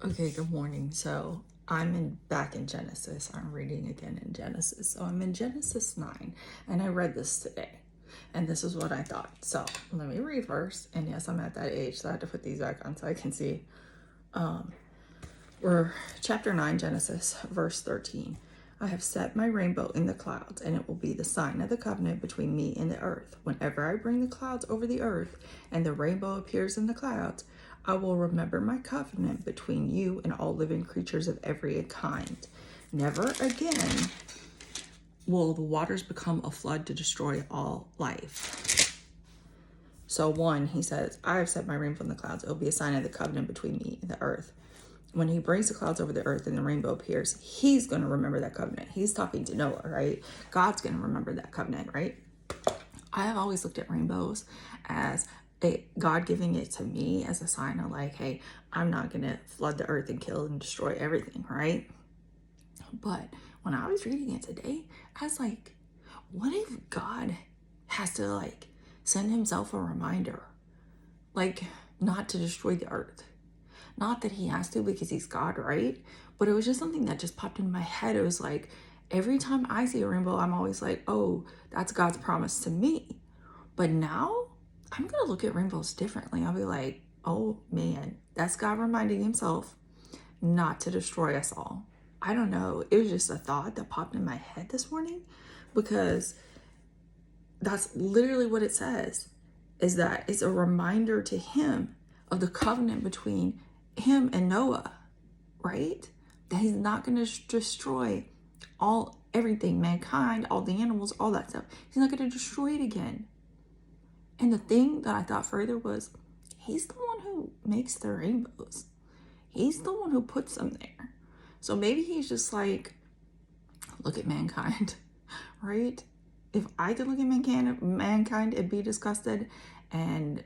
Okay, good morning. So back in Genesis. I'm reading again in Genesis. So I'm in Genesis 9, and I read this today, and this is what I thought. So let me read first. And yes, I'm at that age, so I had to put these back on so I can see. We're chapter 9, Genesis, verse 13. I have set my rainbow in the clouds, and it will be the sign of the covenant between me and the earth. Whenever I bring the clouds over the earth, and the rainbow appears in the clouds, I will remember my covenant between you and all living creatures of every kind. Never again will the waters become a flood to destroy all life. So 1, he says, I have set my rainbow in the clouds. It will be a sign of the covenant between me and the earth. When he brings the clouds over the earth and the rainbow appears, he's going to remember that covenant. He's talking to Noah, right? God's going to remember that covenant, right? I have always looked at rainbows as God giving it to me as a sign of like, hey, I'm not going to flood the earth and kill and destroy everything, right? But when I was reading it today, I was like, what if God has to like send himself a reminder, like not to destroy the earth? Not that he has to because he's God, right? But it was just something that just popped in my head. It was like, every time I see a rainbow, I'm always like, oh, that's God's promise to me. But now I'm going to look at rainbows differently. I'll be like, oh man, that's God reminding himself not to destroy us all. I don't know. It was just a thought that popped in my head this morning because that's literally what it says, is that it's a reminder to him of the covenant between him and Noah, right? That he's not going to destroy everything, mankind, all the animals, all that stuff. He's not going to destroy it again. And the thing that I thought further was, he's the one who makes the rainbows. He's the one who puts them there. So maybe he's just like, look at mankind, right? If I could look at mankind and be disgusted and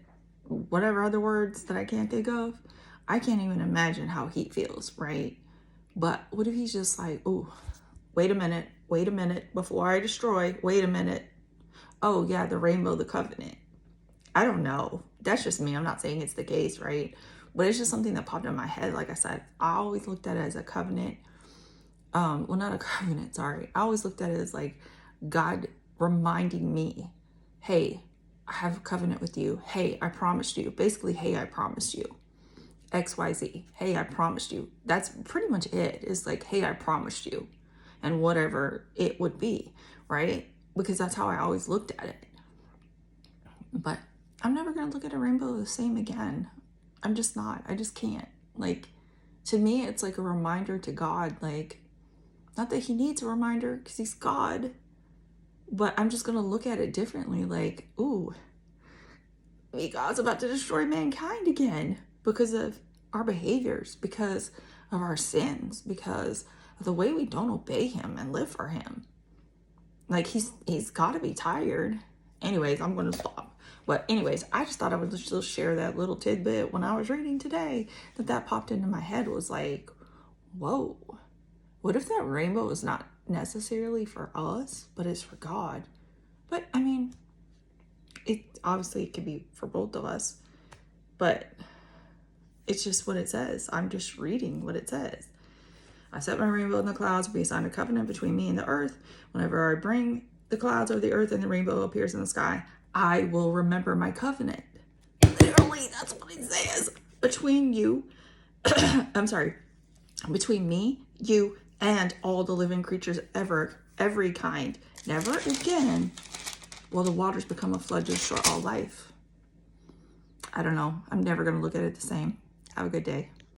whatever other words that I can't think of, I can't even imagine how he feels, right? But what if he's just like, oh, wait a minute, before I destroy, wait a minute. Oh yeah, the rainbow, the covenant. I don't know. That's just me. I'm not saying it's the case, right? But it's just something that popped in my head. Like I said, I always looked at it as a covenant. Well, not a covenant, sorry. I always looked at it as like God reminding me, hey, I have a covenant with you. Hey, I promised you. Basically, hey, I promised you. XYZ. Hey, I promised you. That's pretty much it. It's like, hey, I promised you. And whatever it would be, right? Because that's how I always looked at it. But I'm never going to look at a rainbow the same again. I'm just not. I just can't. Like, to me, it's like a reminder to God. Like, not that he needs a reminder because he's God, but I'm just going to look at it differently. Like, ooh, God's about to destroy mankind again because of our behaviors, because of our sins, because of the way we don't obey him and live for him. Like, he's got to be tired. Anyways, I'm going to stop. But anyways, I just thought I would just share that little tidbit when I was reading today that popped into my head was like, whoa, what if that rainbow is not necessarily for us, but it's for God? But I mean, it could be for both of us, but it's just what it says. I'm just reading what it says. I set my rainbow in the clouds to be a sign of covenant between me and the earth. Whenever I bring the clouds over the earth and the rainbow appears in the sky, I will remember my covenant. Literally, that's what it says. Between you, between me, you, and all the living creatures every kind. Never again will the waters become a flood to destroy all life. I don't know. I'm never going to look at it the same. Have a good day.